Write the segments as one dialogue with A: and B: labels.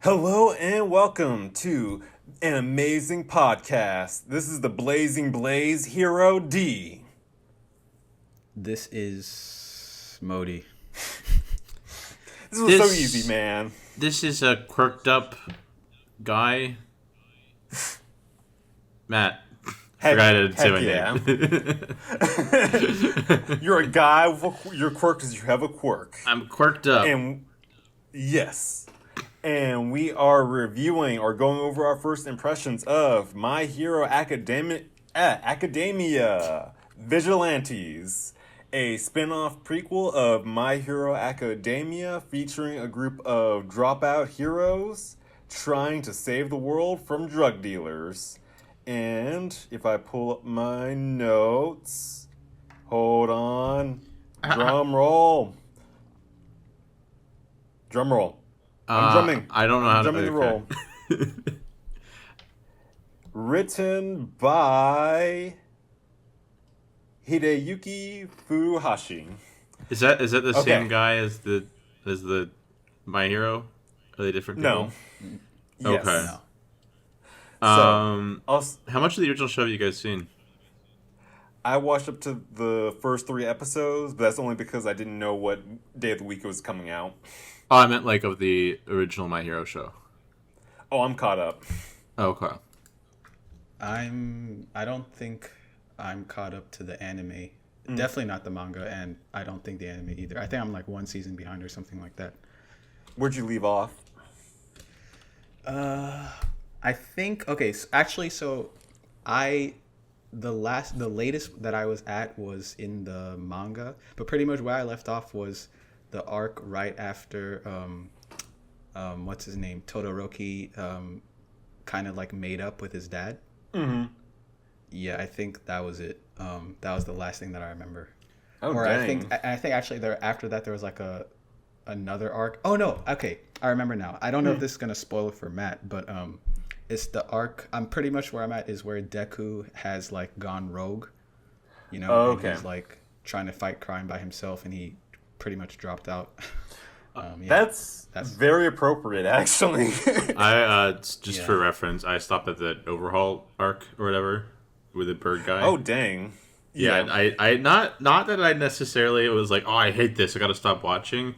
A: Hello and welcome to an amazing podcast. This is the Blazing Blaze Hero D.
B: This is Modi.
A: This was so easy, man.
C: This is a quirked up guy. Matt. Forgot to say my name.
A: You're a guy you're quirked because you have a quirk.
C: I'm quirked up.
A: And yes. And we are reviewing or going over our first impressions of My Hero Academia Vigilantes, a spin-off prequel of My Hero Academia featuring a group of dropout heroes trying to save the world from drug dealers. And if I pull up my notes, hold on, drum roll. I'm drumming.
C: I don't know how to
A: drumming the roll. Written by Hideyuki Furuhashi.
C: Is that the same guy as the My Hero? Are they different people?
A: No.
C: Okay.
A: Yes.
C: How much of the original show have you guys seen?
A: I watched up to the first 3 episodes, but that's only because I didn't know what day of the week it was coming out.
C: Oh, I meant like of the original My Hero show.
A: Oh, I'm caught up.
C: Okay.
B: I don't think I'm caught up to the anime. Definitely not the manga, and I don't think the anime either. I think I'm like 1 season behind or something like that.
A: Where'd you leave off?
B: I think the latest that I was at was in the manga, but pretty much where I left off was the arc right after what's his name, Todoroki kind of like made up with his dad.
A: Mm-hmm.
B: Yeah, I think that was it. That was the last thing that I remember.
A: Oh,
B: or
A: dang.
B: I think actually after that there was like another arc. Oh no, okay, I remember now. I don't know if this is gonna spoil it for Matt, but it's the arc. I'm pretty much where I'm at is where Deku has like gone rogue. You know,
A: oh,
B: and
A: okay.
B: he's like trying to fight crime by himself, and he pretty much dropped out.
A: That's very appropriate, actually.
C: Just for reference, I stopped at the overhaul arc or whatever with the bird guy.
A: Oh, dang.
C: Yeah, I not that I necessarily was like, oh, I hate this, I gotta stop watching.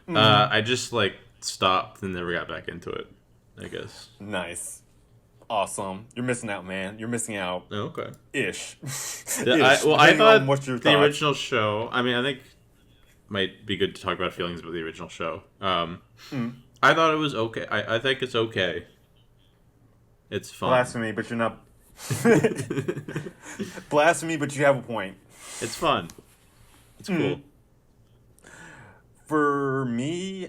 C: I just like stopped and never got back into it, I guess.
A: Nice. Awesome. You're missing out, man. You're missing out.
C: Oh, okay.
A: Ish.
C: I thought
A: what's your
C: the original show, I mean, I think might be good to talk about feelings about the original show. I thought it was okay. I think it's okay. It's fun.
A: Blasphemy, but you're not... Blasphemy, but you have a point.
C: It's fun. It's cool.
A: For me,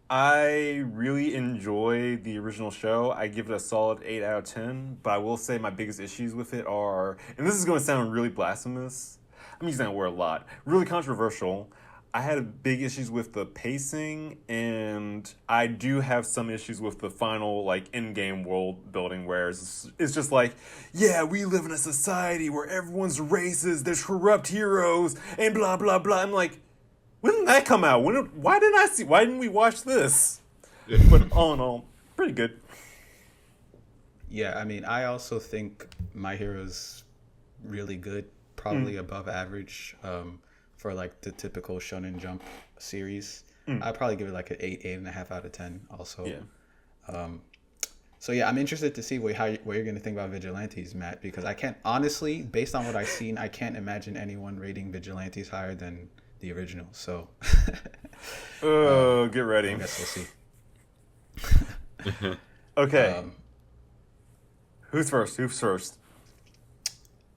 A: I really enjoy the original show. I give it a solid 8 out of 10, but I will say my biggest issues with it are, and this is going to sound really blasphemous, I'm using that word a lot, really controversial. I had big issues with the pacing, and I do have some issues with the final, like, in-game world building, where it's just like, yeah, we live in a society where everyone's racist, there's corrupt heroes, and blah, blah, blah. I'm like, when did that come out? Why didn't we watch this? But all in all, pretty good.
B: Yeah, I mean, I also think My Hero's really good, probably above average for like the typical Shonen Jump series. I'd probably give it like an 8.5 out of 10 also.
A: Yeah.
B: So yeah, I'm interested to see what you're going to think about Vigilantes, Matt, because I can't, honestly, based on what I've seen, I can't imagine anyone rating Vigilantes higher than the original, so
A: get ready.
B: I guess we'll see.
A: Okay. Who's first?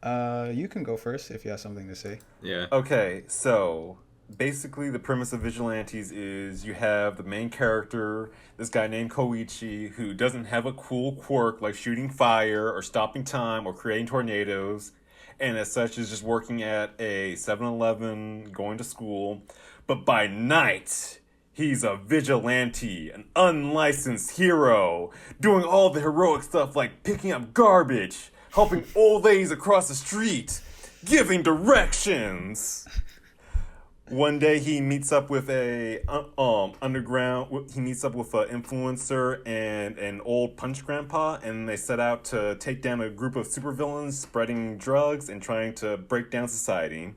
B: You can go first if you have something to say.
C: Yeah.
A: Okay, so basically the premise of Vigilantes is you have the main character, this guy named Koichi, who doesn't have a cool quirk like shooting fire or stopping time or creating tornadoes, and as such is just working at a 7-Eleven, going to school. But by night, he's a vigilante, an unlicensed hero, doing all the heroic stuff like picking up garbage, helping old ladies across the street, giving directions. one day he meets up with a underground. He meets up with an influencer and an old punch grandpa, and they set out to take down a group of supervillains spreading drugs and trying to break down society.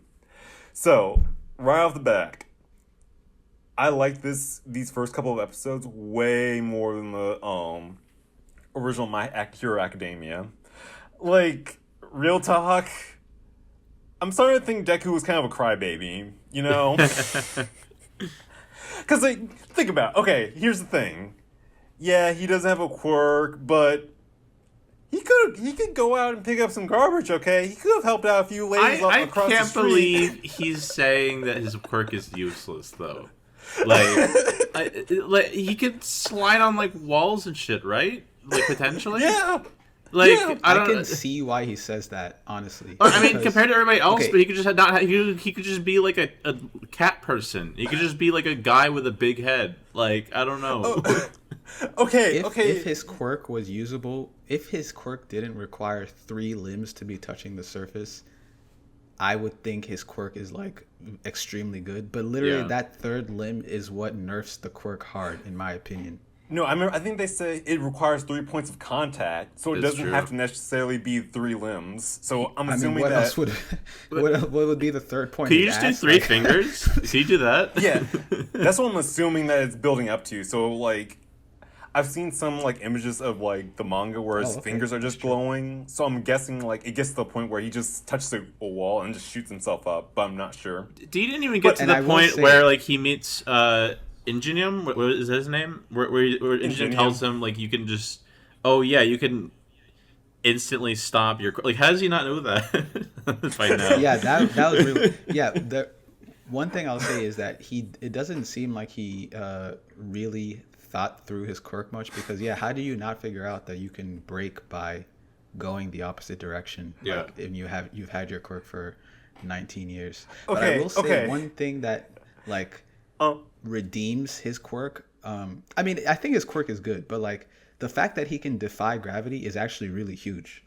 A: So, right off the bat, I like these first couple of episodes way more than the original My Hero Academia. Like, real talk, I'm starting to think Deku was kind of a crybaby, you know? Because, like, think about it. Okay, here's the thing. Yeah, he doesn't have a quirk, but he could go out and pick up some garbage, okay? He could have helped out a few ladies across the
C: can't
A: street.
C: believe he's saying that his quirk is useless, though. Like he could slide on like walls and shit, right? Like potentially.
A: Yeah.
C: Like
A: Yeah.
B: I can see why he says that, honestly.
C: I mean, compared to everybody else,
B: okay.
C: but he could just not. He could just be like a cat person. He could just be like a guy with a big head. Like I don't know.
A: Okay.
B: If his quirk was usable, if his quirk didn't require 3 limbs to be touching the surface, I would think his quirk is like extremely good. But literally, that 3rd limb is what nerfs the quirk hard, in my opinion.
A: No, I think they say it requires 3 points of contact, so it doesn't have to necessarily be 3 limbs. So I'm assuming
B: what
A: that.
B: Else would, what would be the 3rd point?
C: Could you just do 3 fingers? Could you do that?
A: Yeah, that's what I'm assuming that it's building up to. So like, I've seen some like images of like the manga where his fingers are just glowing. So I'm guessing like it gets to the point where he just touches a wall and just shoots himself up. But I'm not sure.
C: He didn't even get to the point where like he meets Ingenium. What is his name? Where Ingenium tells him like you can just you can instantly stop your like. How does he not know that by now?
B: Yeah, that was really The one thing I'll say is that it doesn't seem like he really thought through his quirk much, because how do you not figure out that you can break by going the opposite direction? Like, if you've had your quirk for 19 years. But I will say one thing that like redeems his quirk. I mean, I think his quirk is good, but like the fact that he can defy gravity is actually really huge.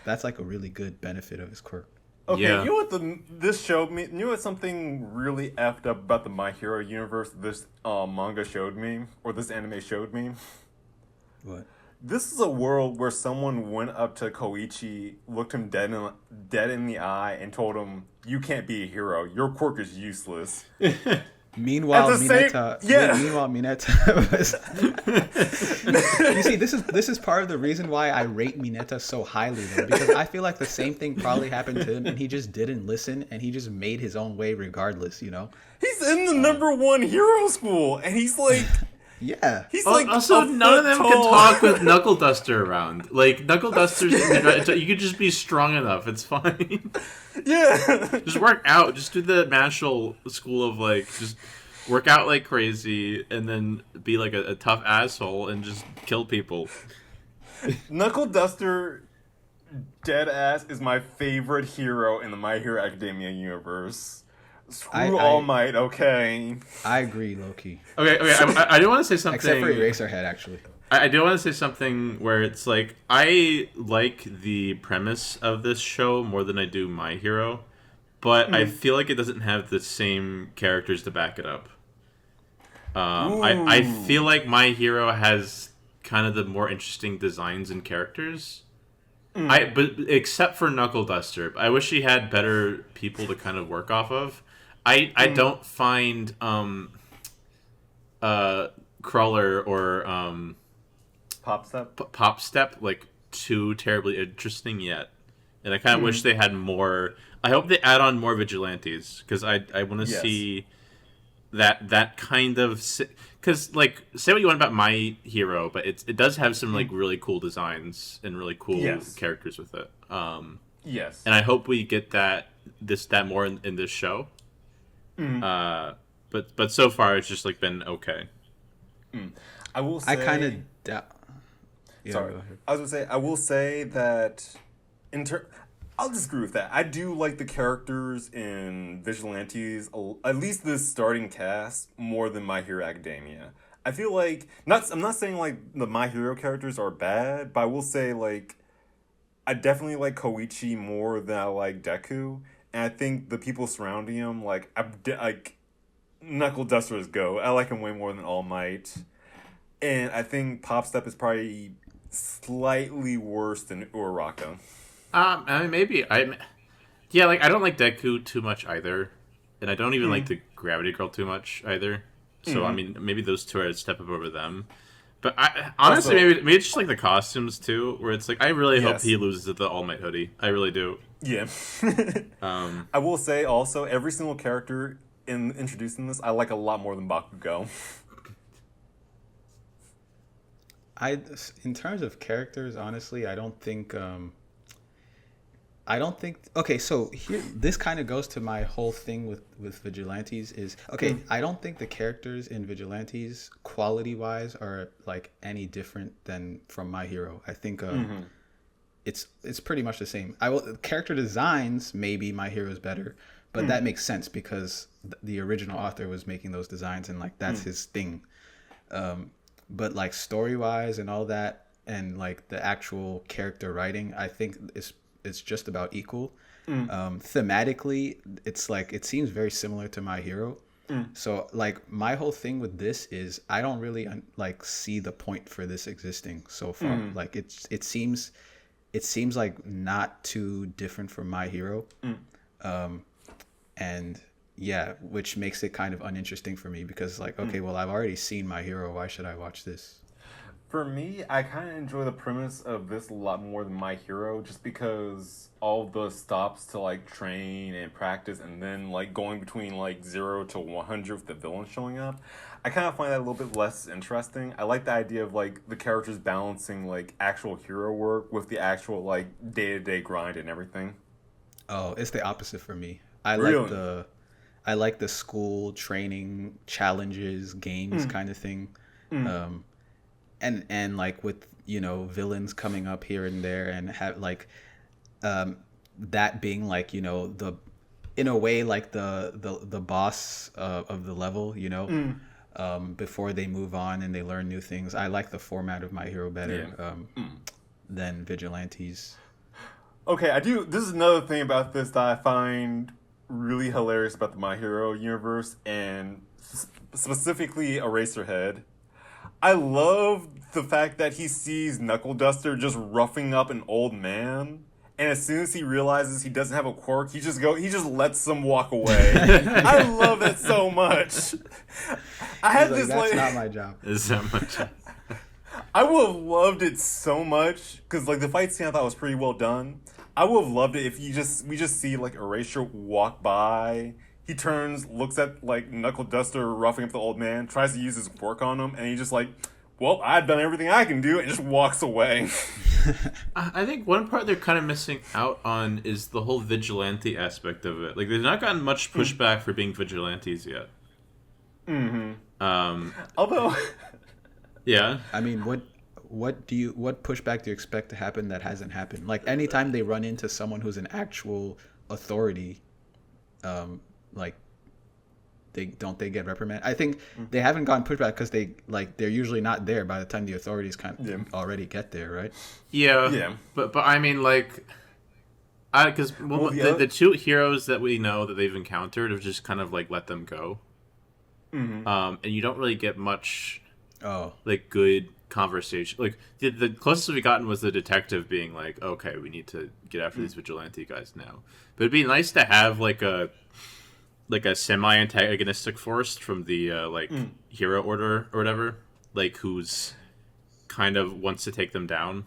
B: That's like a really good benefit of his quirk.
A: Okay, you know what this showed me? You know what something really effed up about the My Hero universe this manga showed me? Or this anime showed me?
B: What?
A: This is a world where someone went up to Koichi, looked him dead in the eye, and told him, "You can't be a hero. Your quirk is useless."
B: Meanwhile, Mineta was. You see, this is part of the reason why I rate Mineta so highly, though, because I feel like the same thing probably happened to him, and he just didn't listen, and he just made his own way regardless. You know.
A: He's in the #1 hero school, and he's like.
B: Yeah.
A: He's like
C: also, none of them can talk with Knuckle Duster around. Like, Knuckle Duster's... you could just be strong enough. It's fine.
A: Yeah.
C: Just work out. Just do the martial school of, like, just work out like crazy and then be, like, a tough asshole and just kill people.
A: Knuckle Duster, dead ass, is my favorite hero in the My Hero Academia universe. Screw All Might, okay.
B: I agree, Loki.
C: Okay. I do want to say something.
B: Except for Eraserhead, actually.
C: I do want to say something where it's like I like the premise of this show more than I do My Hero, but I feel like it doesn't have the same characters to back it up. I feel like My Hero has kind of the more interesting designs and characters. But except for Knuckle Duster, I wish he had better people to kind of work off of. I don't find Crawler or Pop Step like too terribly interesting yet, and I kind of wish they had more. I hope they add on more Vigilantes, because I want to see that kind of, because like say what you want about My Hero, but it does have some like really cool designs and really cool characters with it.
A: Yes,
C: and I hope we get that more in this show. But so far it's just like been okay.
A: I will say.
B: I kind of.
A: Sorry, I was gonna say I will say that I'll disagree with that. I do like the characters in Vigilantes, at least the starting cast, more than My Hero Academia. I feel like I'm not saying like the My Hero characters are bad, but I will say like I definitely like Koichi more than I like Deku. and I think the people surrounding him, like Knuckle Duster's go. I like him way more than All Might, and I think Pop Step is probably slightly worse than Uraraka.
C: I mean, maybe yeah, like I don't like Deku too much either, and I don't even like the Gravity Girl too much either. So I mean, maybe those two are a step up over them. But I honestly,
A: Also,
C: maybe it's just like the costumes too, where it's like I really hope
A: yes.
C: he loses to the All Might hoodie. I really do.
A: Yeah.
C: Um,
A: I will say also, every single character introducing this, I like a lot more than Bakugo.
B: In terms of characters, honestly, I don't think. Okay, so here, this kind of goes to my whole thing with Vigilantes. Is okay. I don't think the characters in Vigilantes, quality wise, are like any different than from My Hero. I think it's pretty much the same. Character designs, maybe My Hero is better, but that makes sense because the original author was making those designs and like that's his thing. But like story wise and all that, and like the actual character writing, I think it's just about equal. Thematically, it's like it seems very similar to My Hero. So like my whole thing with this is I don't really like see the point for this existing so far. Like it seems like not too different from My Hero. And yeah, which makes it kind of uninteresting for me because like, okay, well, I've already seen My Hero. Why should I watch this?
A: For me, I kind of enjoy the premise of this a lot more than My Hero, just because all the stops to like train and practice, and then like going between like 0 to 100 with the villain showing up. I kind of find that a little bit less interesting. I like the idea of like the characters balancing like actual hero work with the actual like day-to-day grind and everything.
B: Oh, it's the opposite for me.
A: Really?
B: I like the school training challenges, games kind of thing. And like with, you know, villains coming up here and there and have like that being like, you know, in a way like the boss of the level, you know, before they move on and they learn new things. I like the format of My Hero better than Vigilantes.
A: Okay, I do. This is another thing about this that I find really hilarious about the My Hero universe, and specifically Eraserhead. I love the fact that he sees Knuckle Duster just roughing up an old man, and as soon as he realizes he doesn't have a quirk, he just lets them walk away. I love that so much. I had
B: He's
A: this
B: that's not my job.
C: is that much?
A: I would have loved it so much because like the fight scene I thought was pretty well done. I would have loved it if we just see like Erasure walk by. He turns, looks at like Knuckle Duster roughing up the old man, tries to use his quirk on him, and he just like, well, I've done everything I can do, and just walks away.
C: I think one part they're kind of missing out on is the whole vigilante aspect of it. Like, they've not gotten much pushback for being vigilantes yet.
A: Although,
C: yeah.
B: I mean, what pushback do you expect to happen that hasn't happened? Like anytime they run into someone who's an actual authority, like they get reprimanded. I think they haven't gotten pushback because they're usually not there by the time the authorities kind of already get there, right?
C: Yeah. But I mean, like, because the two heroes that we know that they've encountered have just kind of like let them go. And you don't really get much like good conversation. Like the closest we've gotten was the detective being like, okay, we need to get after these vigilante guys now. But it'd be nice to have like a semi-antagonistic force from the hero order or whatever, like who's kind of wants to take them down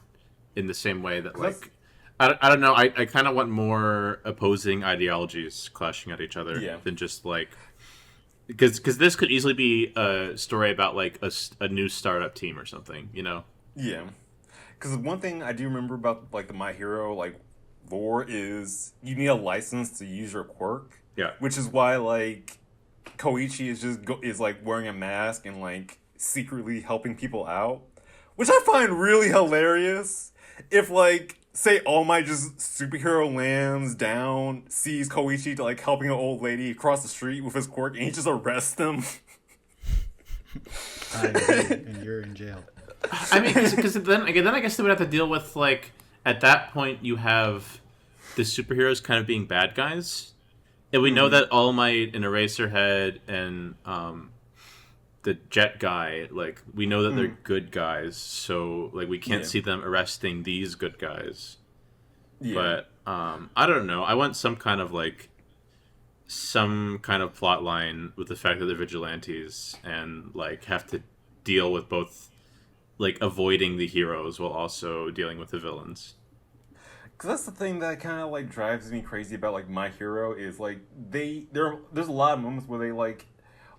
C: in the same way that like I don't know, I kind of want more opposing ideologies clashing at each other than just like because this could easily be a story about like a new startup team or something, you know?
A: Yeah, because one thing I do remember about like the My Hero like lore is you need a license to use your quirk.
C: Yeah,
A: which is why like Koichi is like wearing a mask and like secretly helping people out, which I find really hilarious. If like say All Might just superhero lands down, sees Koichi to like helping an old lady across the street with his quirk, and he just arrests them.
B: And you're in jail.
C: I mean, because then I guess they would have to deal with like at that point you have the superheroes kind of being bad guys And we know that All Might and Eraserhead and the Jet guy, like, we know that they're good guys, so, like, we can't see them arresting these good guys.
A: Yeah.
C: But, I don't know. I want some kind of plot line with the fact that they're vigilantes and, like, have to deal with both, like, avoiding the heroes while also dealing with the villains.
A: Because that's the thing that kind of, like, drives me crazy about, like, My Hero is, like, there's a lot of moments where they, like,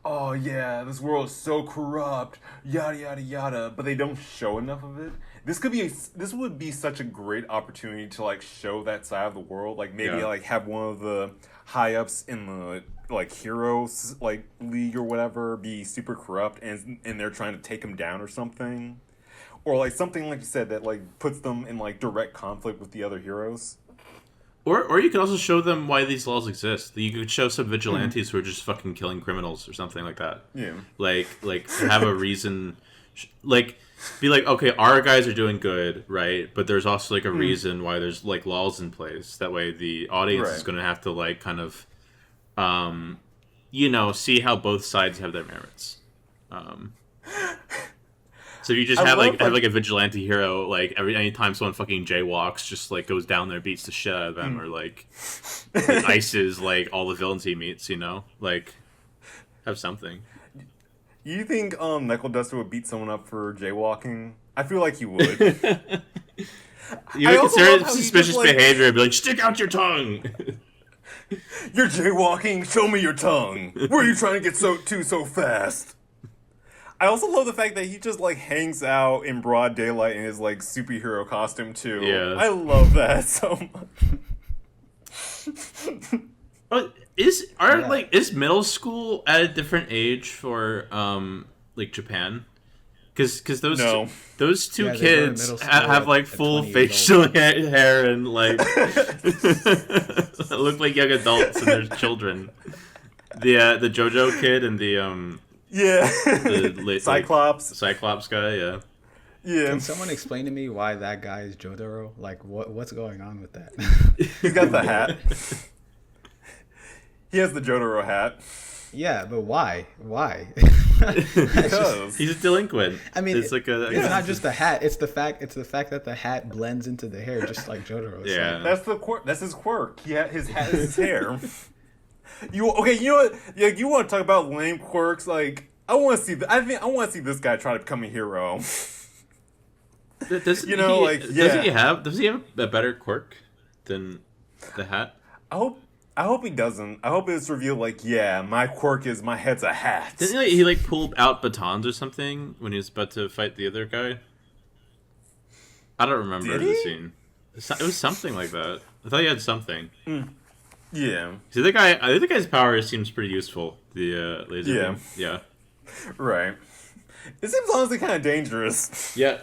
A: oh, yeah, this world is so corrupt, yada, yada, yada, but they don't show enough of it. This would be such a great opportunity to, like, show that side of the world. Like, maybe, like, have one of the high-ups in the, like, heroes, like, league or whatever be super corrupt and they're trying to take him down or something. Or, like, something, like you said, that, like, puts them in, like, direct conflict with the other heroes.
C: Or you could also show them why these laws exist. You could show some vigilantes who are just fucking killing criminals or something like that.
A: Yeah.
C: Like have a reason, like, be like, okay, our guys are doing good, right? But there's also, like, a reason why there's, like, laws in place. That way the audience is going to have to, like, kind of, see how both sides have their merits. So if you just have a vigilante hero, like, anytime someone fucking jaywalks, just, like, goes down there, beats the shit out of them, or, like ices, like, all the villains he meets, like, have something.
A: You think Knuckle Duster would beat someone up for jaywalking? I feel like he would.
C: You would consider it suspicious behavior and be like, stick out your tongue!
A: You're jaywalking, show me your tongue! Where are you trying to get so fast? I also love the fact that he just, like, hangs out in broad daylight in his, like, superhero costume, too.
C: Yeah.
A: I love that so much.
C: Is middle school at a different age for, like, Japan? Because those two kids have, like, full facial hair and, like, look like young adults and they're children. The JoJo kid and the,
A: Cyclops.
C: Cyclops guy, yeah.
A: Yeah.
B: Can someone explain to me why that guy is Jotaro? Like, what's going on with that?
A: He's got the hat. He has the Jotaro hat.
B: Yeah, but why? Why?
A: Because
C: he's a delinquent.
B: I mean,
C: it's
B: not just the hat. It's the fact that the hat blends into the hair, just like Jotaro.
C: Yeah,
A: like, that's the quirk. That's his quirk. His hat is his hair. You know what? Yeah, you want to talk about lame quirks? Like, I want to see. I want to see this guy try to become a hero.
C: Does he have a better quirk than the hat?
A: I hope he doesn't. I hope it's revealed like, yeah, my quirk is my head's a hat.
C: Didn't he pulled out batons or something when he was about to fight the other guy? I don't remember the scene. It was something like that. I thought he had something.
A: Yeah.
C: See, the guy's power seems pretty useful. The laser beam. Yeah.
A: Right. It seems honestly kind of dangerous.
C: Yeah.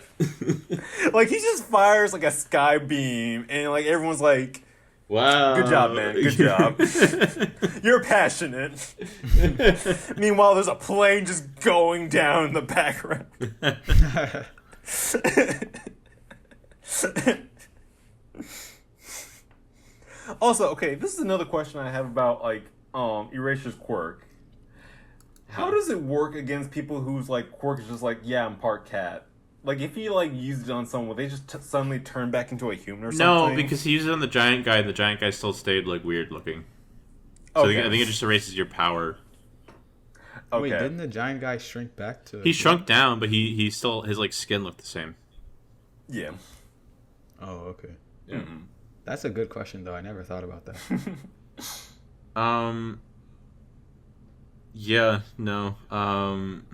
A: Like, he just fires, like, a sky beam, and, like, everyone's like,
C: wow.
A: Good job, man. Good job. You're passionate. Meanwhile, there's a plane just going down in the background. Also, okay, this is another question I have about, like, Erasure's quirk. How does it work against people whose, like, quirk is just like, yeah, I'm part cat? Like, if he, like, used it on someone, would they just suddenly turn back into a human or something?
C: No, because he used it on the giant guy, and the giant guy still stayed, like, weird looking. So I think it just erases your power.
A: Okay.
B: Wait, didn't the giant guy shrink back to...
C: He shrunk down, but he still, his, like, skin looked the same.
A: Yeah.
B: Oh, okay.
C: Yeah.
A: Mm-hmm.
B: That's a good question, though. I never thought about that.
C: Yeah, no. I'm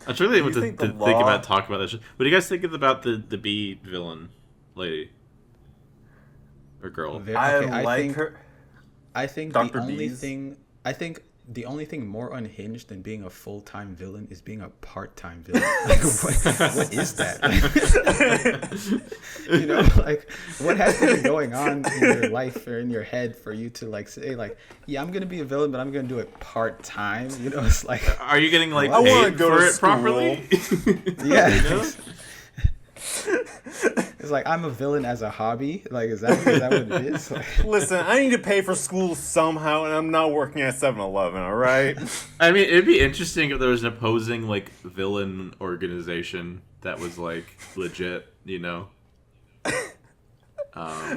C: trying to think talk about this. What do you guys think about the bee villain lady or girl?
A: I like her.
B: I think
A: Dr.
B: the only
A: Bees.
B: thing the only thing more unhinged than being a full-time villain is being a part-time villain. Like, what is that? You know, like, what has to be going on in your life or in your head for you to, like, say, like, yeah, I'm gonna be a villain, but I'm gonna do it part-time. You know, it's like,
C: are you getting, like,
A: I
C: paid for it properly?
B: Yeah.
C: You know?
B: It's It's like I'm a villain as a hobby. Like, is that what it is? Like,
A: Listen, I need to pay for school somehow, and I'm not working at 7-Eleven, all right?
C: I mean, it'd be interesting if there was an opposing like villain organization that was like legit, you know.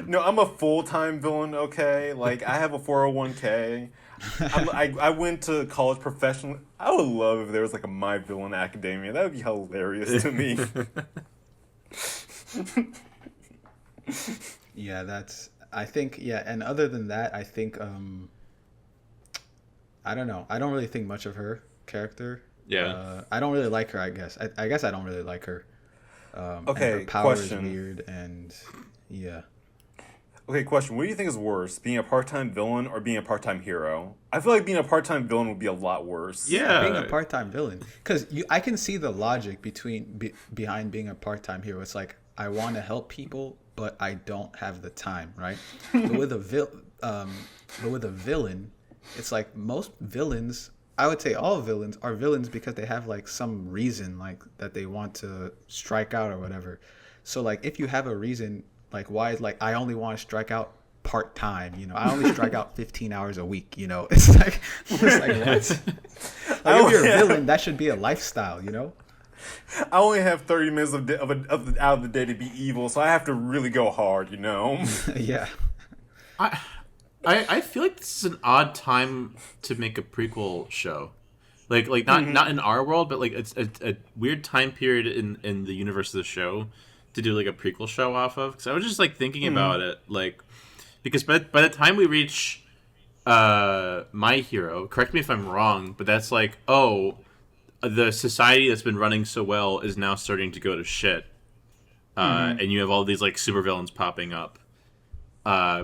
A: No, I'm a full-time villain, okay? Like, I have a 401k. I went to college professionally. I would love if there was like a My Villain Academia. That would be hilarious to me.
B: yeah, I think, yeah, and other than that, I think, I don't know. I don't really think much of her character.
C: Yeah.
B: I don't really like her, I guess. I guess I don't really like her.
A: Okay,
B: and her power
A: question.
B: is weird, and yeah.
A: Okay, question. What do you think is worse, being a part-time villain or being a part-time hero? I feel like being a part-time villain would be a lot worse.
C: Yeah.
B: Being a part-time villain, because I can see the logic behind being a part-time hero. It's like, I want to help people, but I don't have the time, right? But with a villain, it's like most villains, I would say all villains are villains because they have like some reason, like that they want to strike out or whatever. So like, if you have a reason, like why is like I only want to strike out part time, you know, I only strike out 15 hours a week, you know. It's like what? Like, if you're a villain, that should be a lifestyle, you know.
A: I only have 30 minutes out of the day to be evil, so I have to really go hard, you know?
B: Yeah.
C: I feel like this is an odd time to make a prequel show. Like not in our world, but like it's a weird time period in the universe of the show to do like a prequel show off of. Because I was just like thinking about it, like, because by the time we reach My Hero, correct me if I'm wrong, but that's like, oh, the society that's been running so well is now starting to go to shit, and you have all these like supervillains popping up,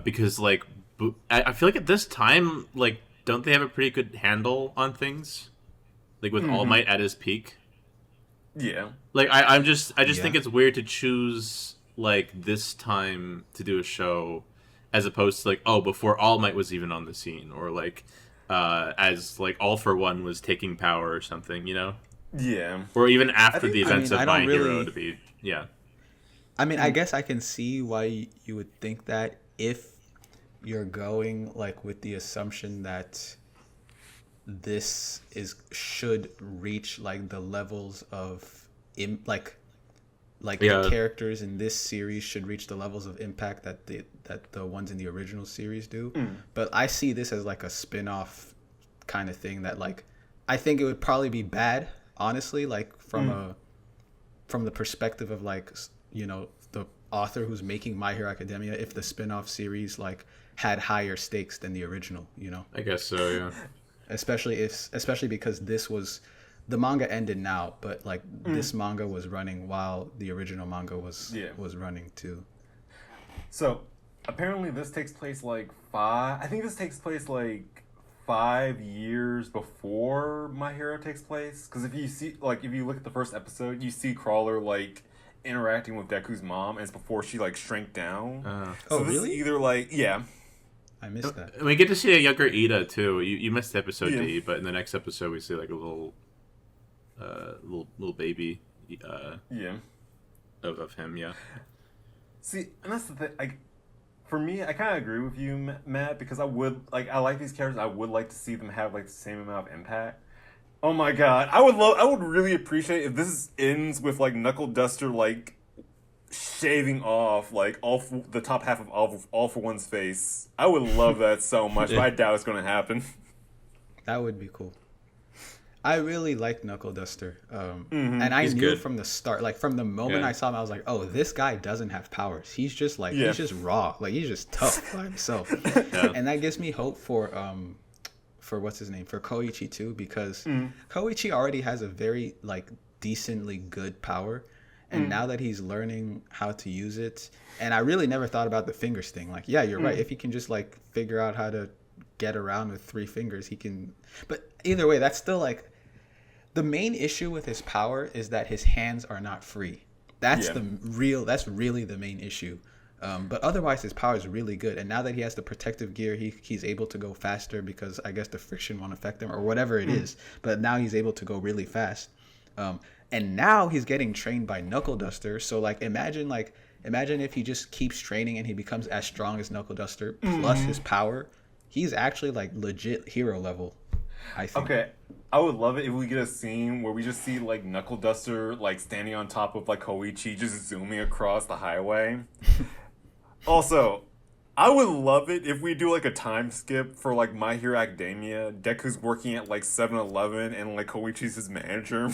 C: because like I feel like at this time, like, don't they have a pretty good handle on things, like with All Might at his peak?
A: Yeah.
C: Like I just think it's weird to choose like this time to do a show, as opposed to like, oh, before All Might was even on the scene, or like as like All for One was taking power or something, you know?
A: Yeah.
C: Or even after
A: think-
C: the events
B: I mean,
C: of
B: I
C: My
B: don't
C: Hero
B: really-
C: to be, yeah.
B: I mean, I guess I can see why you would think that if you're going like with the assumption that this should reach like the levels of
C: Yeah.
B: the characters in this series should reach the levels of impact that the ones in the original series do. But I see this as like a spin-off kind of thing that like I think it would probably be bad, honestly, like from the perspective of like, you know, the author who's making My Hero Academia, if the spin-off series like had higher stakes than the original, you know.
C: I guess so, yeah.
B: Especially because the manga ended now, but like this manga was running while the original manga was running too.
A: So, apparently this takes place like 5 years before My Hero takes place. Because if you look at the first episode, you see Crawler like interacting with Deku's mom, and it's before she like shrank down.
B: Oh,
A: this
B: really?
A: Is either like, yeah.
B: I missed that.
C: And we get to see a younger Ida too. You missed episode
A: Yeah.
C: D, but in the next episode we see like a little baby
A: Yeah.
C: of him, yeah.
A: See, and that's the thing. Like, for me, I kind of agree with you, Matt, because I like these characters. I would like to see them have like the same amount of impact. Oh my god, I would really appreciate if this ends with like Knuckle Duster like shaving off like the top half of all for One's face. I would love that so much, but I doubt it's going to happen.
B: That would be cool. I really like Knuckle Duster, and I
C: He's
B: knew
C: good.
B: from the start, like from the moment
C: Yeah.
B: I saw him, I was like, "Oh, this guy doesn't have powers. He's just like
A: Yeah.
B: he's just raw. Like he's just tough by himself." And that gives me hope for what's his name, for Koichi too, because Koichi already has a very like decently good power, and now that he's learning how to use it, and I really never thought about the fingers thing. Like, yeah, you're right. If he can just like figure out how to get around with 3 fingers, he can. But either way, that's still like the main issue with his power is that his hands are not free. That's that's really the main issue. But otherwise, his power is really good. And now that he has the protective gear, he's able to go faster because I guess the friction won't affect him or whatever it is. But now he's able to go really fast. and now he's getting trained by Knuckle Duster. So imagine if he just keeps training and he becomes as strong as Knuckle Duster plus his power. He's actually like legit hero level, I think.
A: Okay, I would love it if we get a scene where we just see like Knuckle Duster like standing on top of like Koichi, just zooming across the highway. Also, I would love it if we do like a time skip for like My Hero Academia. Deku's working at like 7-Eleven and like Koichi's his manager.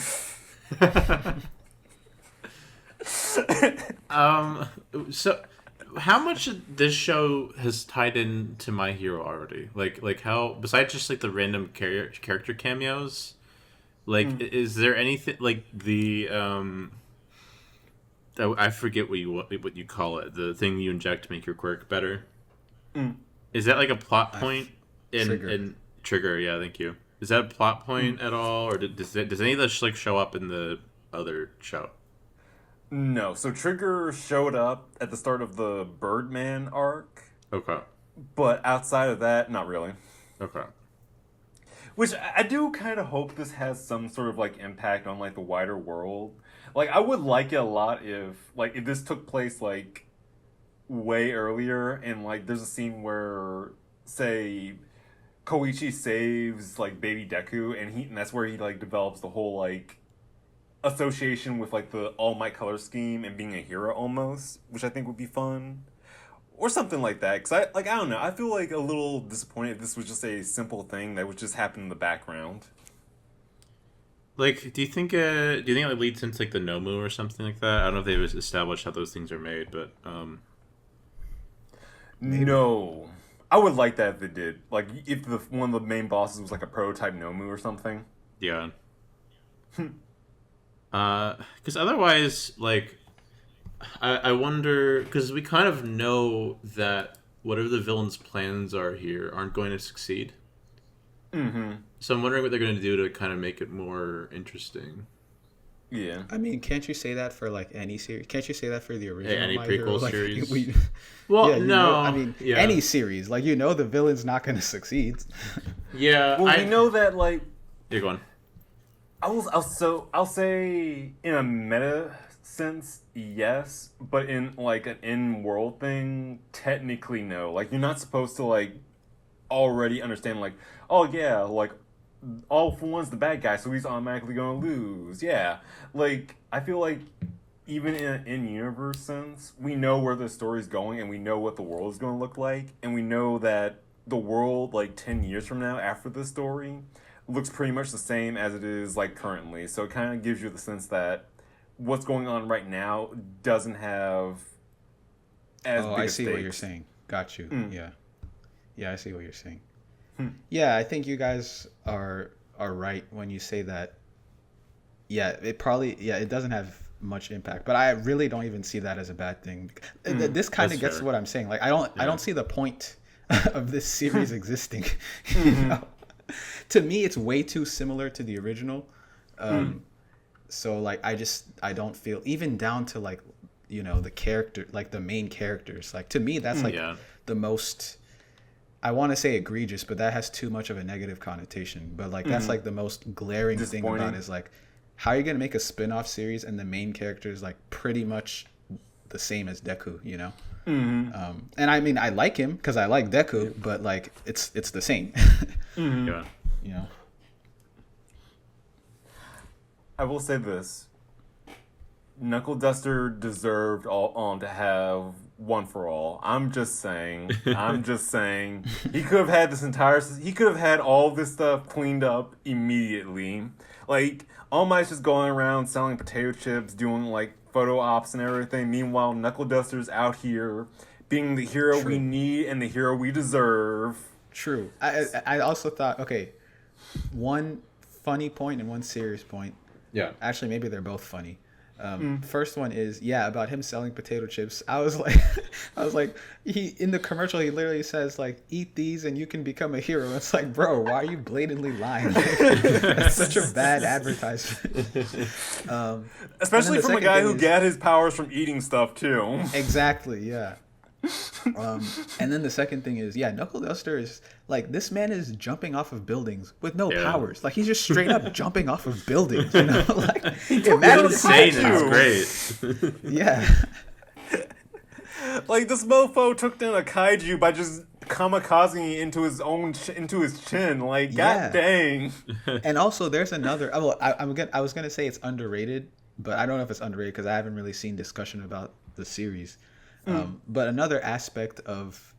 C: So how much of this show has tied into My Hero already? Like how, besides just like the random character cameos, like is there anything like the I forget what you call it, the thing you inject to make your quirk better? Is that like a plot point in Trigger? Yeah, thank you. Is that a plot point at all, or does any of this like show up in the other show?
A: No, so Trigger showed up at the start of the Birdman arc.
C: Okay.
A: But outside of that, not really.
C: Okay.
A: Which I do kind of hope this has some sort of like impact on like the wider world. Like I would like it a lot if this took place like way earlier and like there's a scene where say Koichi saves like baby Deku and that's where he like develops the whole like association with like the All Might color scheme and being a hero almost, which I think would be fun. Or something like that, because I don't know, I feel like a little disappointed if this was just a simple thing that would just happen in the background.
C: Like, do you think it leads into like the Nomu or something like that? I don't know if they've established how those things are made, but
A: No, I would like that if they did. Like, if one of the main bosses was like a prototype Nomu or something.
C: Yeah. Because otherwise, like, I wonder, because we kind of know that whatever the villain's plans are here aren't going to succeed.
A: Mm-hmm.
C: So I'm wondering what they're going to do to kind of make it more interesting.
A: Yeah.
B: I mean, can't you say that for like any series? Can't you say that for the original?
C: Any
B: My
C: prequel
B: Hero?
C: series?
B: Well,
C: yeah, no.
B: Any series. Like, the villain's not going to succeed.
C: Yeah.
A: Well, we know that, like...
C: You're going.
A: I'll say in a meta sense, yes, but in like an in-world thing, technically no. Like, you're not supposed to like already understand like, oh yeah, like All For One's the bad guy, so he's automatically gonna lose. Yeah, like I feel like even in an in-universe sense, we know where the story's going and we know what the world is gonna look like, and we know that the world like 10 years from now after this story looks pretty much the same as it is like currently. So it kind of gives you the sense that what's going on right now doesn't have as big
B: I see
A: stakes.
B: what you're saying. Got you. Yeah, I see what you're saying.
A: Hmm.
B: Yeah, I think you guys are right when you say that. Yeah, it doesn't have much impact, but I really don't even see that as a bad thing. This kind of gets to what I'm saying. Like I don't see the point of this series existing. You know? To me, it's way too similar to the original. So like I don't feel, even down to like the character, like the main characters, like to me that's like the most, I want to say egregious, but that has too much of a negative connotation, but like that's like the most glaring thing about it is like how are you gonna make a spin-off series and the main character is like pretty much the same as Deku, and I mean I like him because I like Deku, but like it's the same.
C: Yeah.
A: I will say this. Knuckle Duster deserved to have One for All. I'm just saying. He could have had he could have had all this stuff cleaned up immediately. Like, All Might's just going around selling potato chips, doing like photo ops and everything. Meanwhile, Knuckle Duster's out here being the hero we need and the hero we deserve.
B: True. I also thought, okay, one funny point and one serious point.
C: Yeah.
B: Actually, maybe they're both funny. First one is about him selling potato chips. I was like, he in the commercial he literally says like, eat these and you can become a hero. It's like, bro, why are you blatantly lying? That's such a bad advertisement.
A: Especially from a guy who got his powers from eating stuff too.
B: Exactly, yeah. And then the second thing is, yeah, Knuckle Duster is like, this man is jumping off of buildings with no
C: Yeah.
B: powers. Like, he's just straight up jumping off of buildings. You know, like
C: It's
B: imagine
C: insane.
A: kaiju.
C: It's great.
B: Yeah,
A: Like this mofo took down a kaiju by just kamikazing into his own into his chin. Like
B: Yeah.
A: god dang.
B: and also there's another. Well, I was gonna say it's underrated, but I don't know if it's underrated because I haven't really seen discussion about the series. But another aspect of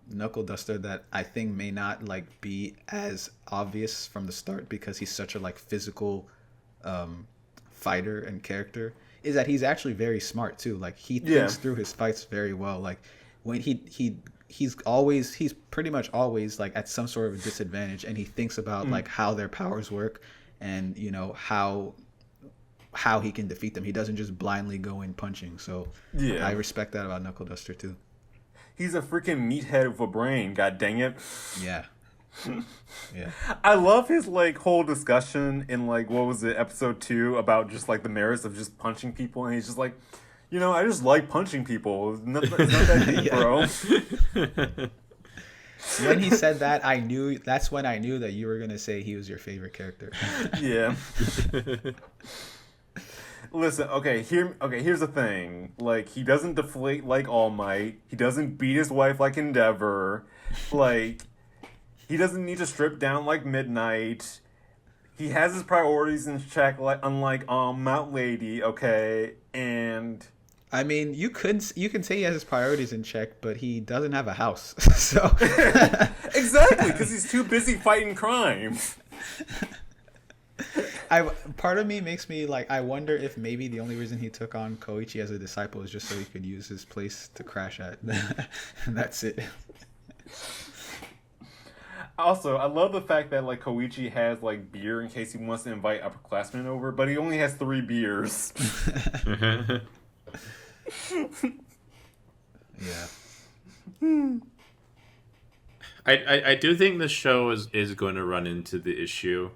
B: Knuckle Duster that I think may not like be as obvious from the start because he's such a like physical fighter and character is that he's actually very smart too. Like he thinks through his fights very well. Like when he's pretty much always like at some sort of disadvantage, and he thinks about like how their powers work and you know how he can defeat them. He doesn't just blindly go in punching. So
A: Yeah.
B: I respect that about Knuckle Duster too.
A: He's a freaking meathead with a brain. God dang it.
B: Yeah. Yeah.
A: I love his like whole discussion in like what was it, episode 2 about just like the merits of just punching people, and he's just like, you know, I just like punching people. It's not that deep, bro.
B: When he said that, that's when I knew that you were gonna say he was your favorite character.
A: Yeah. Listen, here's the thing. Like, he doesn't deflate like All Might. He doesn't beat his wife like Endeavor. Like, he doesn't need to strip down like Midnight. He has his priorities in check, like unlike Mount Lady, okay? And
B: I mean, you can say he has his priorities in check, but he doesn't have a house. So
A: exactly, because he's too busy fighting crime.
B: Part of me makes me like, I wonder if maybe the only reason he took on Koichi as a disciple is just so he could use his place to crash at. And that's it.
A: Also, I love the fact that like Koichi has like beer in case he wants to invite upperclassmen over, but he only has 3 beers.
B: Yeah.
C: I do think the show is going to run into the issue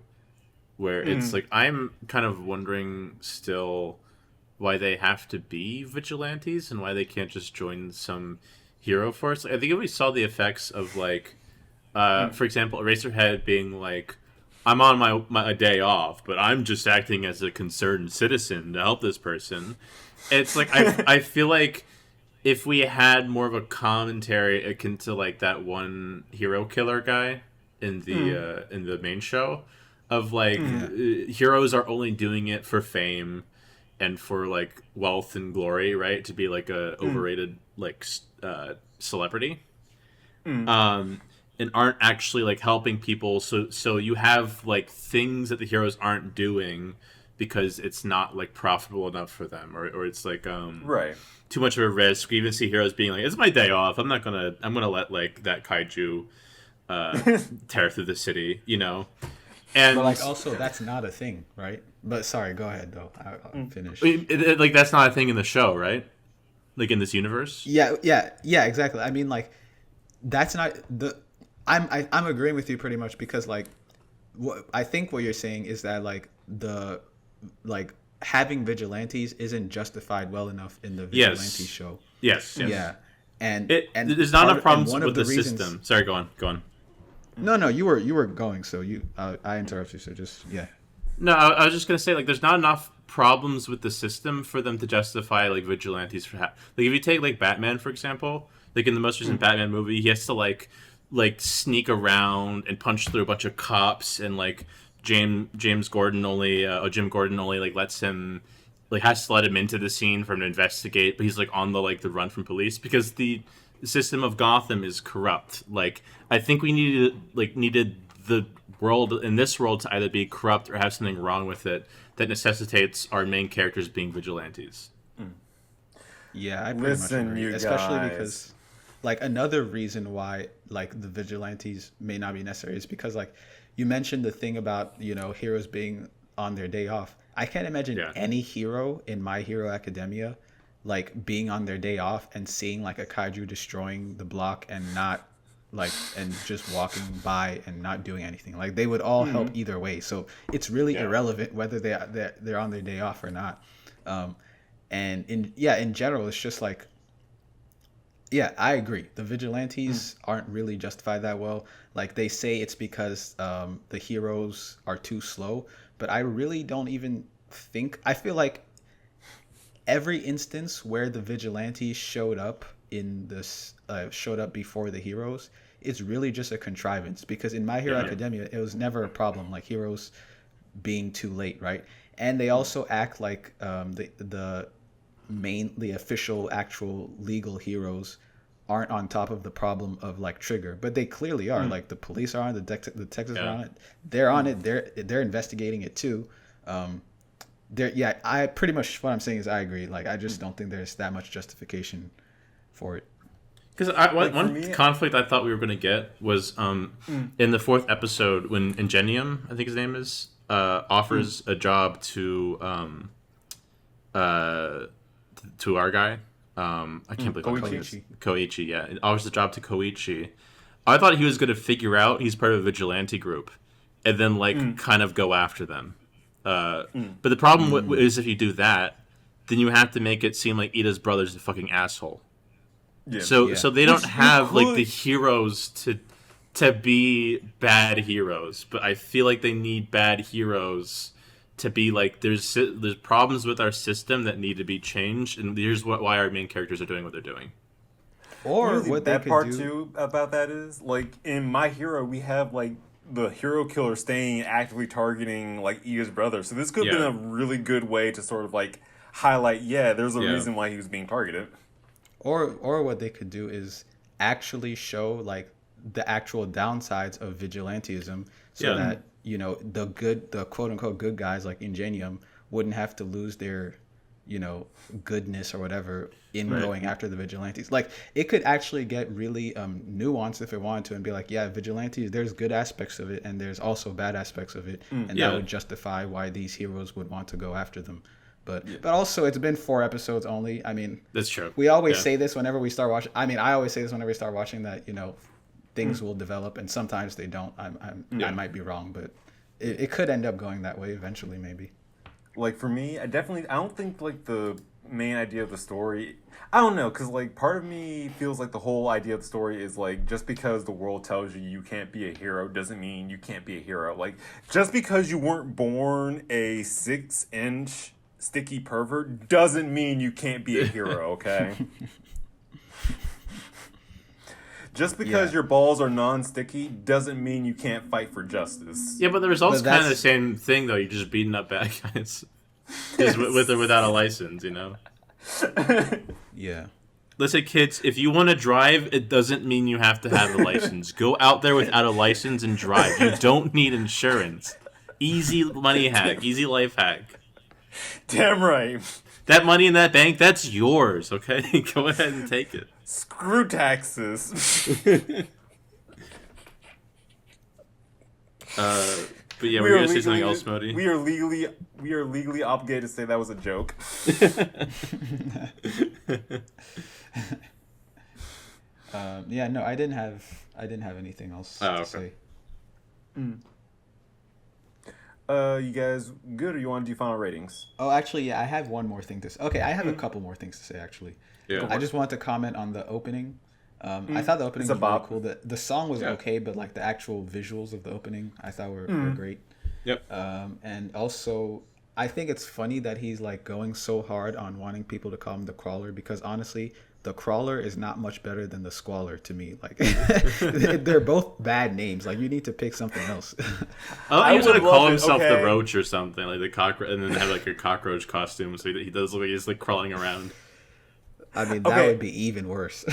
C: where it's like, I'm kind of wondering still why they have to be vigilantes and why they can't just join some hero force. I think if we saw the effects of like, for example, Eraserhead being like, I'm on my day off, but I'm just acting as a concerned citizen to help this person. It's like, I feel like if we had more of a commentary akin to like that one hero killer guy in the main show, of like heroes are only doing it for fame and for like wealth and glory, right? To be like a overrated like celebrity, and aren't actually like helping people. So you have like things that the heroes aren't doing because it's not like profitable enough for them, or it's like
A: Right.
C: too much of a risk. We even see heroes being like, it's my day off, I'm gonna let like that kaiju tear through the city, you know. And
B: But like, also, that's not a thing, right? But sorry, go ahead though. I'll finish.
C: like that's not a thing in the show, right? Like in this universe.
B: Yeah, exactly. I mean, like, that's not the. I'm agreeing with you pretty much because like, I think what you're saying is that like having vigilantes isn't justified well enough in the vigilante show.
C: Yes.
B: Yeah, and
C: there's not enough problems
B: one
C: with
B: of
C: the
B: reasons,
C: system. Sorry, go on.
B: No, you were going, so I interrupted you, so just yeah.
C: No, I was just gonna say like there's not enough problems with the system for them to justify like vigilantes for like if you take like Batman for example, like in the most recent Batman movie, he has to like sneak around and punch through a bunch of cops, and like Jim Gordon only like lets him like has to let him into the scene for him to investigate, but he's like on the run from police because the system of Gotham is corrupt. Like I think we needed the world in this world to either be corrupt or have something wrong with it that necessitates our main characters being vigilantes.
B: Yeah, I pretty much agree.
A: you
B: Especially
A: guys.
B: because like another reason why like the vigilantes may not be necessary is because like you mentioned the thing about, you know, heroes being on their day off. I can't imagine any hero in My Hero Academia like being on their day off and seeing like a kaiju destroying the block and not like and just walking by and not doing anything. Like they would all help either way. So it's really irrelevant whether they're on their day off or not. And in general, it's just like Yeah, I agree. The vigilantes aren't really justified that well. Like they say it's because the heroes are too slow, but I really don't even think. I feel like every instance where the vigilantes showed up in this showed up before the heroes, it's really just a contrivance. Because in My Hero
C: Yeah.
B: Academia, it was never a problem. Like heroes being too late, right? And they also act like the official actual legal heroes aren't on top of the problem of like Trigger, but they clearly are. Like the police are on it, the Texas are
C: Yeah.
B: on it. They're on it. They're investigating it too. Yeah, I pretty much what I'm saying is I agree. Like I just don't think there's that much justification for it.
C: Because
A: Like, for
C: one
A: me-
C: conflict I thought we were going to get was in the fourth episode when Ingenium, I think his name is, offers a job to our guy. I can't believe I'm calling
A: Koichi.
C: this Koichi. Yeah, it offers the job to Koichi. I thought he was going to figure out he's part of a vigilante group, and then like kind of go after them. But the problem is if you do that, then you have to make it seem like Ida's brother's a fucking asshole.
A: Yeah.
C: So
B: Yeah.
C: so they don't
A: Which you
C: have like
A: could-
C: the heroes to be bad heroes, but I feel like they need bad heroes to be like there's problems with our system that need to be changed, and here's why our main characters are doing what they're doing.
B: Or
A: Really,
B: what they
A: that
B: could
A: part
B: do.
A: too about that is like in My Hero we have like the hero killer staying actively targeting like Ida's brother. So this could have
C: Yeah.
A: been a really good way to sort of like highlight, there's a
C: Yeah.
A: reason why he was being targeted.
B: Or what they could do is actually show like the actual downsides of vigilantism, so
C: Yeah.
B: that the quote unquote good guys like Ingenium wouldn't have to lose their goodness or whatever in
C: Right.
B: going after the vigilantes. Like it could actually get really nuanced if it wanted to, and be like, yeah, vigilantes, there's good aspects of it and there's also bad aspects of it, and
C: Yeah.
B: that would justify why these heroes would want to go after them. But also, it's been 4 episodes only. I mean,
C: That's true.
B: we always
C: Yeah.
B: say this whenever we start watching. I mean, I always say this whenever we start watching that things will develop, and sometimes they don't. I might be wrong, but it could end up going that way eventually, maybe.
A: Like for me, I don't think like the main idea of the story, I don't know, because like part of me feels like the whole idea of the story is like just because the world tells you you can't be a hero doesn't mean you can't be a hero. Like just because you weren't born a 6-inch sticky pervert doesn't mean you can't be a hero, okay? Just because
B: Yeah.
A: your balls are non-sticky doesn't mean you can't fight for justice.
C: Yeah, but the result's
B: But
C: kind of the
B: that's-
C: same thing though. You're just beating up bad guys, just with or without a license.
B: Yeah.
C: Listen, kids, if you want to drive, it doesn't mean you have to have a license. Go out there without a license and drive. You don't need insurance. Easy money hack. Easy life hack.
A: Damn right.
C: That money in that bank, that's yours, okay? Go ahead and take it.
A: Screw taxes.
C: But yeah, we're going to say something else, Modi.
A: We are legally obligated to say that was a joke.
B: Yeah. No, I didn't have anything else
C: Oh,
B: to
C: okay.
B: say.
A: You guys good, or you want to do final ratings?
B: Oh, actually, yeah, I have one more thing to say. Okay, I have a couple more things to say, actually.
C: Yeah.
B: I just want to comment on the opening. I thought the opening
A: It's a
B: was really
A: bop.
B: cool. The song was
C: Yeah.
B: okay, but like the actual visuals of the opening, I thought were great.
C: Yep.
B: And also, I think it's funny that he's like going so hard on wanting people to call him the Crawler, because honestly, the Crawler is not much better than the Squalor to me. Like, they're both bad names. Like, you need to pick something else.
C: I was
A: would
C: going to
A: love
C: call
A: it,
C: himself
A: okay?
C: the Roach or something, like the cockroach, and then have like a cockroach costume, so he does look like he's like crawling around.
B: I mean, that
A: Okay.
B: would be even worse.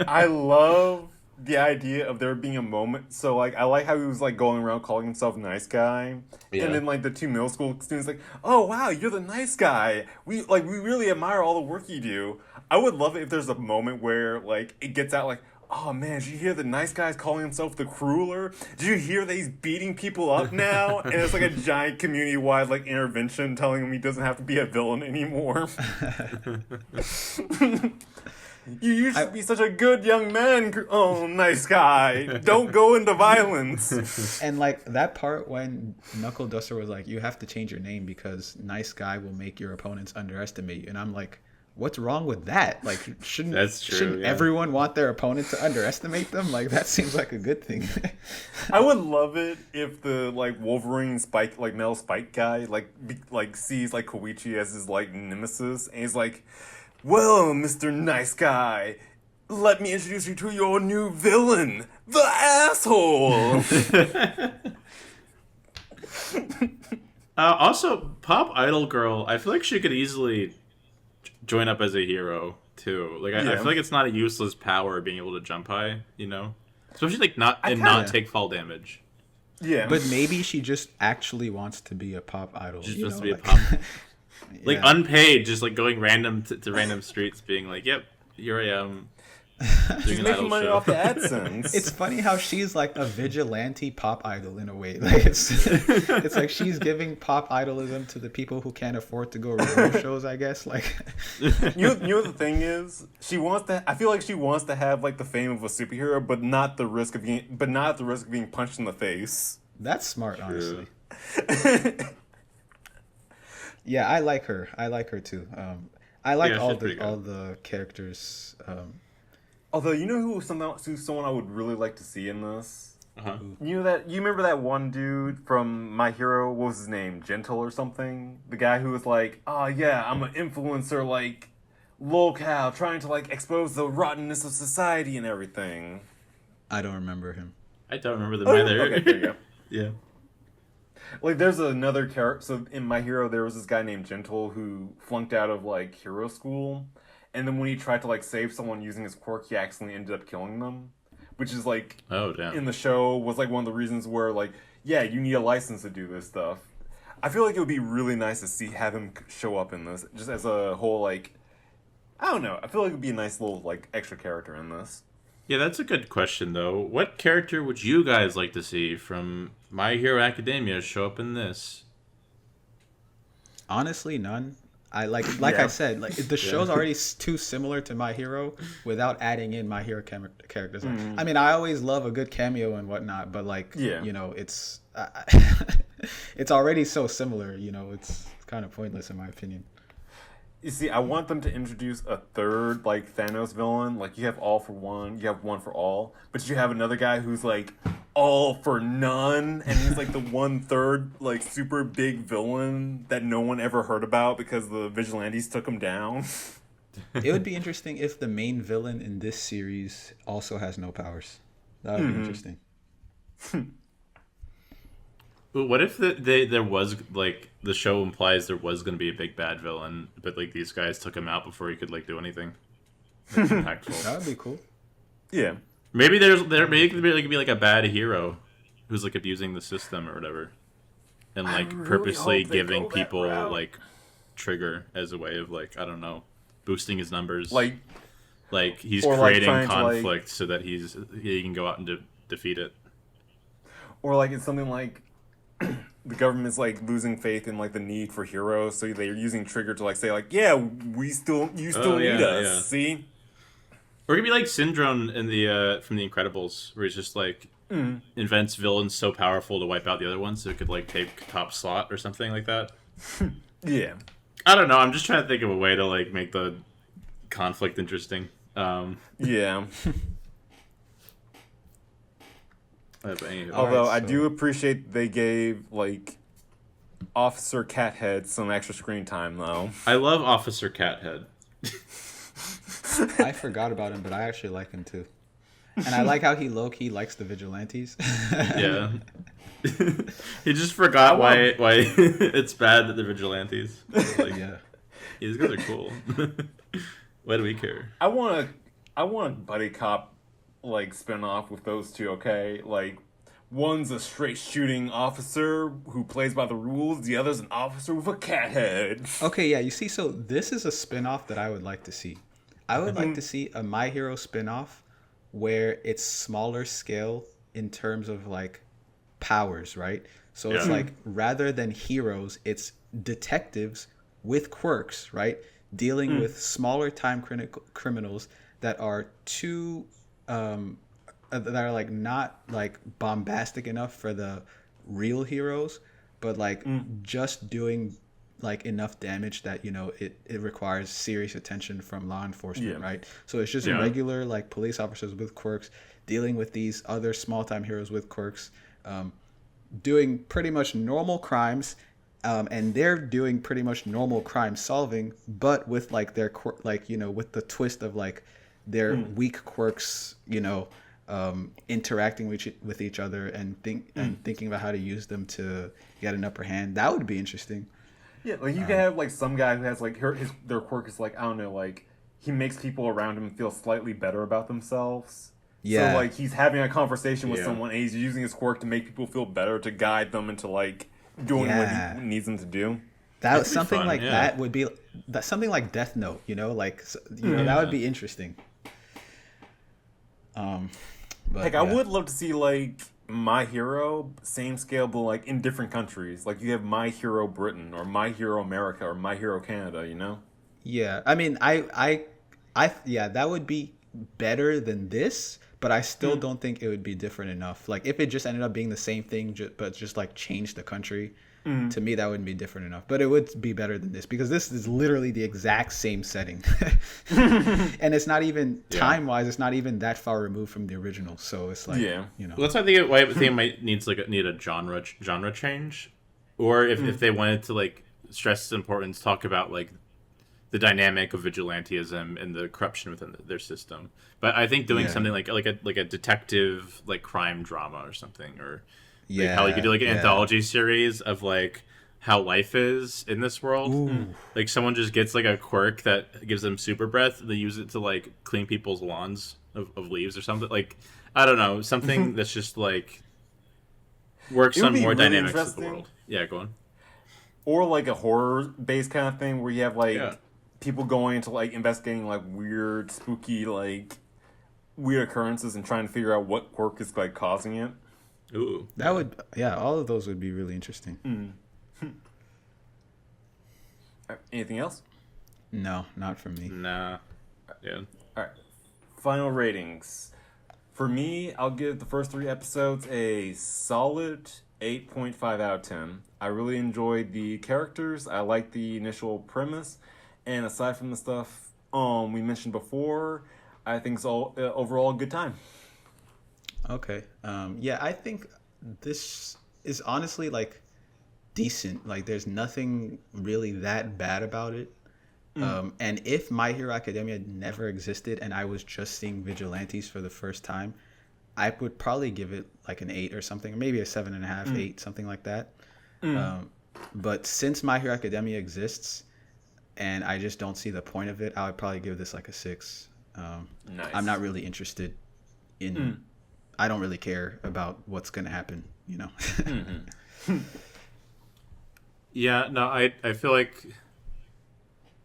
A: I love the idea of there being a moment. So like, I like how he was like going around calling himself nice guy,
C: Yeah.
A: and then like the 2 middle school students like, oh wow, you're the nice guy. We really admire all the work you do. I would love it if there's a moment where like it gets out like, oh man, did you hear the nice guy's calling himself the Crueler? Did you hear that he's beating people up now? And it's like a giant community-wide like intervention telling him he doesn't have to be a villain anymore. You used to be such a good young man. Oh, nice guy. Don't go into violence.
B: And like that part when Knuckle Duster was like, you have to change your name because nice guy will make your opponents underestimate you. And I'm like, what's wrong with that? Like,
C: That's true,
B: shouldn't
C: yeah.
B: everyone want their opponent to underestimate them? Like, that seems like a good thing.
A: I would love it if the like Wolverine Spike, like male Spike guy, like sees like Koichi as his like nemesis, and he's like, "Well, Mister Nice Guy, let me introduce you to your new villain, the asshole."
C: Also, Pop Idol Girl, I feel like she could easily join up as a hero too. Like I
A: Yeah.
C: feel like it's not a useless power being able to jump high, you know? Especially like not
A: kinda-
C: take fall damage.
A: Yeah,
B: But maybe she just actually wants to be a pop idol.
C: Just
B: you
C: wants to
B: know,
C: be a pop like
B: yeah.
C: unpaid, just like going random to random streets being like, "Yep, here I am."
A: she's making money off the AdSense.
B: It's funny how she's like a vigilante pop idol in a way. Like it's like she's giving pop idolism to the people who can't afford to go radio shows, I guess. Like
A: you know what the thing is? She wants to. I feel like she wants to have like the fame of a superhero, but not the risk of being punched in the face.
B: that's smart, honestly. Yeah, I like her. I like her too. I like
C: Yeah,
B: all
C: she's pretty good.
B: all the characters.
A: Although who's someone I would really like to see in this.
C: Uh-huh.
A: You remember that one dude from My Hero? What was his name? Gentle or something? The guy who was like, "Oh yeah, I'm an influencer, like locale, trying to like expose the rottenness of society and everything."
B: I don't remember him.
C: I don't remember them either.
A: Okay, there you go.
C: Yeah.
A: Like, there's another character. So in My Hero, there was this guy named Gentle who flunked out of like hero school, and then when he tried to like save someone using his quirk, he accidentally ended up killing them, which is like
C: Oh, damn.
A: in the show was like one of the reasons where like, yeah, you need a license to do this stuff. I feel like it would be really nice to have him show up in this just as a whole like, I don't know. I feel like it would be a nice little like extra character in this.
C: Yeah, that's a good question, though. What character would you guys like to see from My Hero Academia show up in this?
B: Honestly, none. I like
A: Yeah.
B: I said, like the show's already too similar to My Hero without adding in My Hero characters. I mean, I always love a good cameo and whatnot, but like,
A: Yeah.
B: you know, it's it's already so similar. You know, it's kind of pointless in my opinion.
A: You see, I want them to introduce a third, like, Thanos villain. Like, you have all for one, you have one for all. But you have another guy who's, like, all for none. And he's, like, the 1/3, like, super big villain that no one ever heard about because the Vigilantes took him down.
B: It would be interesting if the main villain in this series also has no powers. That would be interesting.
C: But what if there was, like, the show implies there was going to be a big bad villain, but, like, these guys took him out before he could, like, do anything? That's impactful.
B: That would be cool.
A: Yeah.
C: Maybe maybe it could be, like, a bad hero who's, like, abusing the system or whatever. And,
A: I
C: like,
A: really
C: purposely
A: hope they
C: giving
A: go that
C: people,
A: route.
C: like, trigger as a way of, like, I don't know, boosting his numbers.
A: Like,
C: he's
A: or, like,
C: creating
A: trying to, like-
C: conflict so that he can go out and defeat it.
A: or, like, it's something like the government's, like, losing faith in, like, the need for heroes. So they're using Trigger to, like, say, like, yeah, you still need us.
C: yeah.
A: See?
C: Or it could be like Syndrome in the from the Incredibles, where he's just like invents villains so powerful to wipe out the other ones, so it could like take top slot or something like that.
A: Yeah.
C: I don't know. I'm just trying to think of a way to like make the conflict interesting.
A: Yeah.
C: But anywho.
A: Although I
B: so-
A: do appreciate they gave like Officer Cathead some extra screen time though.
C: I love Officer Cathead.
B: I forgot about him, but I actually like him too. And I like how he low-key likes the Vigilantes.
C: Yeah. He just forgot why it's bad that they're vigilantes. Like,
B: Yeah.
C: these guys are cool. Why do we care?
A: I want a buddy cop like spin off with those two, okay? Like one's a straight shooting officer who plays by the rules, the other's an officer with a cat head.
B: Okay, yeah, you see, so this is a spin-off that I would like to see. I would like to see a My Hero spin-off where it's smaller scale in terms of like powers, right? So it's
C: Yeah.
B: like rather than heroes, it's detectives with quirks, right? Dealing with smaller time criminals that are too that are like not like bombastic enough for the real heroes, but like just doing like enough damage that it requires serious attention from law enforcement,
A: Yeah.
B: right? So it's just
C: Yeah.
B: regular like police officers with quirks dealing with these other small time heroes with quirks, doing pretty much normal crimes, and they're doing pretty much normal crime solving, but with like their with the twist of like their weak quirks, interacting with each other and thinking about how to use them to get an upper hand. That would be interesting.
A: Yeah, like you can have like some guy who has like their quirk is like, I don't know, like he makes people around him feel slightly better about themselves.
B: Yeah.
A: So like he's having a conversation with
C: Yeah.
A: someone and he's using his quirk to make people feel better, to guide them into like doing
B: Yeah.
A: what he needs them to do.
B: That
C: That'd be
B: something
C: fun,
B: like
C: yeah.
B: that would be something like Death Note, that would be interesting. But
A: Like
B: yeah.
A: I would love to see like My Hero, same scale, but like in different countries. Like you have My Hero Britain or My Hero America or My Hero Canada. You know?
B: Yeah, I mean, yeah, that would be better than this, but I still don't think it would be different enough. Like, if it just ended up being the same thing, but just like changed the country, to me, that wouldn't be different enough. But it would be better than this because this is literally the exact same setting, and it's not even time-wise, it's not even that far removed from the original. So it's like,
A: Yeah.
C: Well, that's why I think it might need a genre change, or if they wanted to like stress its importance, talk about like the dynamic of vigilantism and the corruption within their system. But I think doing something like a detective like crime drama or something, or like how you could do like an anthology series of like how life is in this world. Like someone just gets like a quirk that gives them super breath, and they use it to like clean people's lawns of leaves or something. Like I don't know, something that's just like works
A: It would
C: on
A: be
C: more
A: really
C: dynamics of the
A: interesting.
C: world. Yeah, go on.
A: Or like a horror-based kind of thing where you have like
C: Yeah.
A: people going into like investigating like weird, spooky, like weird occurrences and trying to figure out what quirk is like causing it.
C: Ooh.
B: that would, yeah, all of those would be really interesting.
A: Anything else?
B: No, not for me.
C: Nah. Yeah.
A: All right. Final ratings. For me, I'll give the first 3 episodes a solid 8.5 out of 10. I really enjoyed the characters. I liked the initial premise. And aside from the stuff we mentioned before, I think it's all overall a good time.
B: Okay. Yeah, I think this is honestly like decent. Like, there's nothing really that bad about it. And if My Hero Academia never existed and I was just seeing Vigilantes for the first time, I would probably give it like an 8 or something, or maybe a 7.5, 8, something like that. But since My Hero Academia exists and I just don't see the point of it, I would probably give this like a 6.
A: Nice.
B: I'm not really interested in. I don't really care about what's gonna happen.
C: Yeah, no, I feel like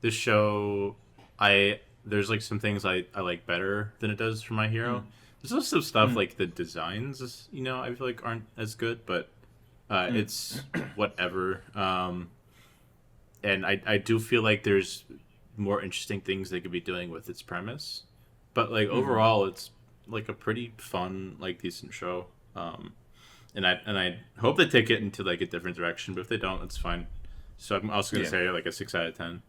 C: this show, there's like some things I like better than it does for My Hero. There's also stuff like the designs, I feel like aren't as good, but it's whatever. And I do feel like there's more interesting things they could be doing with its premise, but like overall, it's like a pretty fun, like decent show. And I hope they take it into like a different direction, but if they don't, it's fine. So I'm also gonna say like a 6 out of 10.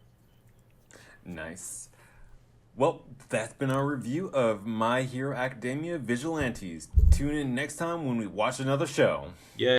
A: Nice. Well, that's been our review of My Hero Academia Vigilantes. Tune in next time when we watch another show.
C: Yay!